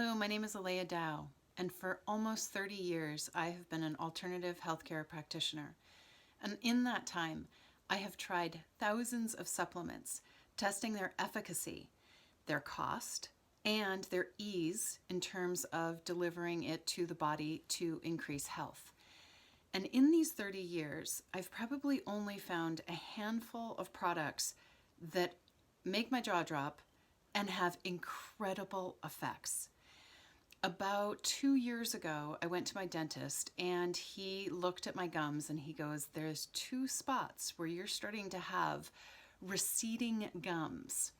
Hello, my name is Aleya, and for almost 30 years I have been an alternative healthcare practitioner. And in that time, I have tried thousands of supplements, testing their efficacy, their cost, and their ease in terms of delivering it to the body to increase health. And in these 30 years, I've probably only found a handful of products that make my jaw drop and have incredible effects. About 2 years ago, I went to my dentist and he looked at my gums and he goes, "There's 2 spots where you're starting to have receding gums."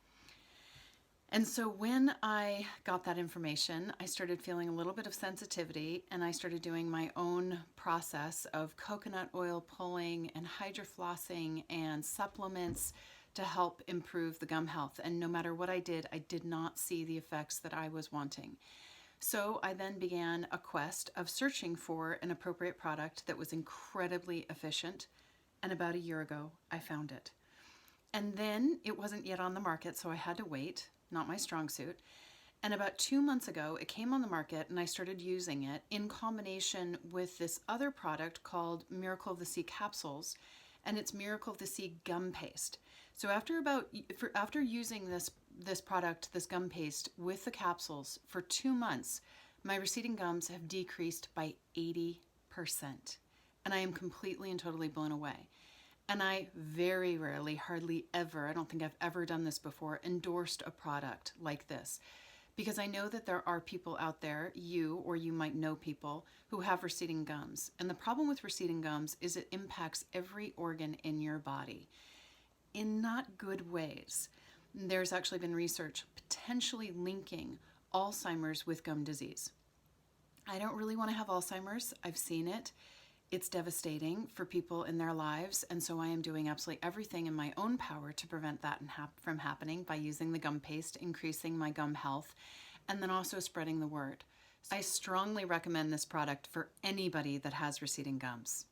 And so when I got that information, I started feeling a little bit of sensitivity and I started doing my own process of coconut oil pulling and hydroflossing and supplements to help improve the gum health. And no matter what I did not see the effects that I was wanting. So I then began a quest of searching for an appropriate product that was incredibly efficient. And about a year ago, I found it. And then it wasn't yet on the market, so I had to wait, not my strong suit. And about 2 months ago, it came on the market and I started using it in combination with this other product called Miracle of the Sea capsules, and it's Miracle of the Sea gum paste. So after using this product, this gum paste with the capsules for 2 months, my receding gums have decreased by 80%. And I am completely and totally blown away. And I very rarely, hardly ever, I don't think I've ever done this before, endorsed a product like this. Because I know that there are people out there, you or you might know people, who have receding gums. And the problem with receding gums is it impacts every organ in your body in not good ways. There's actually been research potentially linking Alzheimer's with gum disease. I don't really want to have Alzheimer's. I've seen it. It's devastating for people in their lives, and so I am doing absolutely everything in my own power to prevent that from happening by using the gum paste, increasing my gum health, and then also spreading the word. I strongly recommend this product for anybody that has receding gums.